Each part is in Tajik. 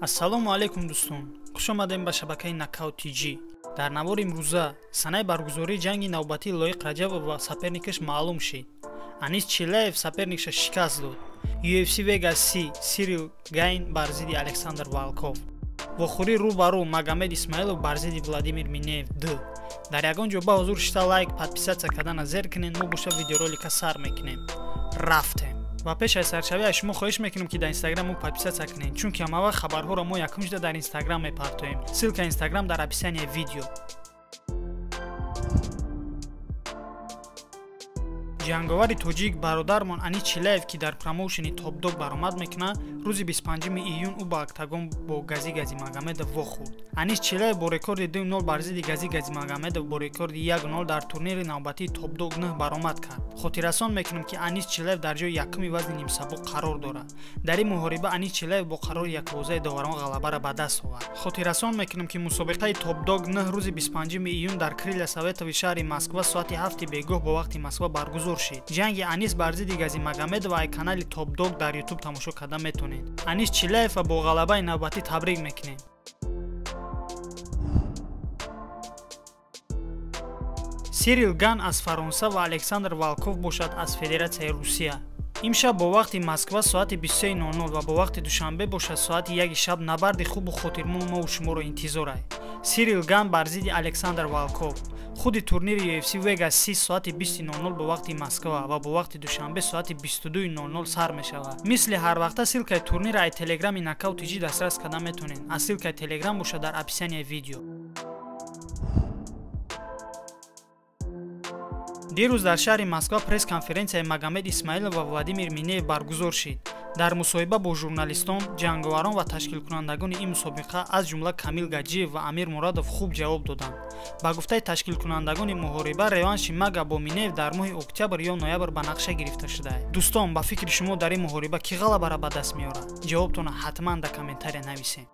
Ассалому алайкум дӯстон. Хуш омадем ба шабакаи Knockout TG. Дар навори имрӯза санаи баргузории ҷанги навбатии Лоиқ Раҷабов ва саперникаш маълум шид. Анис Чилаев саперникаша шикаст дод. UFC Vegas C Сирил Гайн бар зидди Александр Волков. Вохӯрӣ рӯ ба рӯ Магомед Исмаилов бар зидди Владимир Минеев Д. Дар ягон ҷоба ҳозур шида лайк, подписатсия кардана зер кунед, мо боша видеоролика сар мекунем. Рафтем. Ва пеш аз саршавӣ аз шумо хоҳиш мекунем ки дар Инстаграм мо подписатсия кунед, чунки ҳамавақт хабарҳоро мо якумҷда дар Инстаграм мепартоем. Ссилка Инстаграм дар описанияи видео. ҷанговари тоҷик бародармон Анис Чилаев ки дар промоушени Топдог баромад мекунад, рӯзи 25 июн ӯ ба октагон бо Гази Газимагомедов вохӯрд. Анис Чилаев бо рекорди 2-0 бар зидди Гази Газимагомедов бо рекорди 1-0 дар турнири навбатии Топдог 9 баромад кард. Хотиррасон мекунем ки Анис Чилаев дар ҷои якуми вазни нимсабук қарор дорад. Дар ин муҳориба Анис Чилаев бо қарори 11 доварон ғалабаро ба даст овард. Хотиррасон мекунем ки мусобиқаи Топдог 9 рӯзи 25 июн дар Крилья Советови шаҳри Москва соати 7 бегоҳ бо вақти Москва баргузор шид. Ҷанги Анис бар зидди Газимагомедов ай канали Топдог дар YouTube тамошо карда метонед. Анис Чилаев бо ғалабаи навбатӣ табрик мекунем. Сирил Ган аз Фаронса ва Александр Волков бошад аз Федератсияи Русия. Имшаб бо вақти Москва соати 23:00 ва бо вақти Душанбе бошад соати 1 шаб набарди хубу хотирмон мову шуморо интизорай. Сирил Ган бар зидди Александр Волков. Худи турнири UFC Vegas C соати 20:00 бо вақти Москва ва бо вақти Душанбе соати 22:00 сар мешавад. Мисли ҳар вақта ссилкаи турнира ай Telegram-и Knockout TG дастрас карда метонед. Аз ссилкаи Telegram боша дар описанияи видео. дирӯз дар шаҳри Москва пресс-конференсияи Магомед Исмаилов ва Владимир Минеев баргузор шид. Дар мусоҳиба бо журналистон, ҷанговарон ва ташкилкунандагони ин мусобиқа аз ҷумла Камил Гаджиев ва Амир Мурадов хуб ҷавоб доданд. Ба гуфтаи ташкилкунандагони муҳориба, реванши Мага бо Минеев дар моҳи октябр ё ноябр ба нақша гирифта шудааст. Дӯстон, ба фикри шумо дар ин муҳориба ки ғалабаро ба даст меорад? Ҷавобтонро ҳатман дар комментария нависед.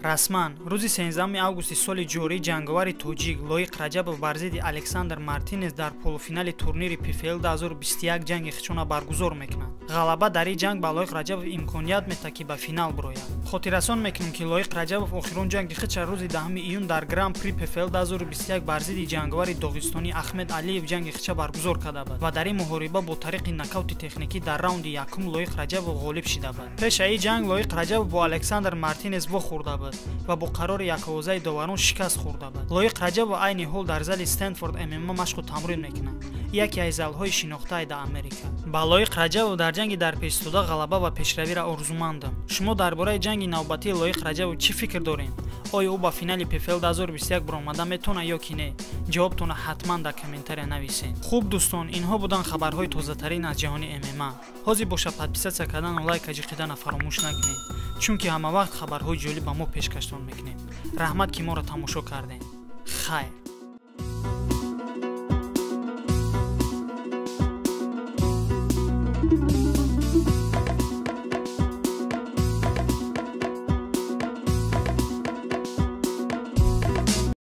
Расман рӯзи 13 августи соли ҷорӣ ҷанговари тоҷик Лоиқ Раҷабов бар зидди Александр Мартинес дар полуфинали турнири PFL 2021 ҷанги хичона баргузор мекунад. Ғалаба дар ин ҷанг ба Лоиқ Раҷабов имконият метавад ки ба финал бирояд. Хотиррасон мекунем ки Лоиқ Раҷабов охирон ҷанги хича рӯзи 10 июн дар Гран При PFL 2021 бар зидди ҷанговари доғистони Ахмед Алиев ҷанги хича баргузор карда буд ва дар ин муҳориба бо тариқи нокаути техникӣ дар раунди якум Лоиқ Раҷабов ғолиб шуда буд. Пеш аз ин ҷанг Лоиқ Раҷабов бо Александр Мартинес вохӯрда буд ва бо қарори 11 доварон шикаст хӯрда буд. Лоиқ Раҷабов айни ҳол дар зали Стэнфорд MMA машқу тамрин мекунад, яке аз залҳои шинохтаи дар Америка. Ба Лоиқ Раҷабов дар ҷанги дар пештуда ғалаба ва пешравиро орзумандам. Шумо дар бораи ҷанги навбатии Лоиқ Раҷабов чӣ фикр доред? Оё ӯ ба финали PFL 2021 биромада метавонад ё ки не? Ҷавобтонро ҳатман дар комментария нависед. Хуб дӯстон, инҳо буданд хабарҳои тозатарин аз ҷаҳони MMA. ҳозир боша подписатсия кардану лайка ҷиқидана фаромӯш накунед, чунки ҳамавақт хабарҳои ҷолиб ба мо пешкаштон мекунем. Раҳмат ки моро тамошо кардем. Хайр.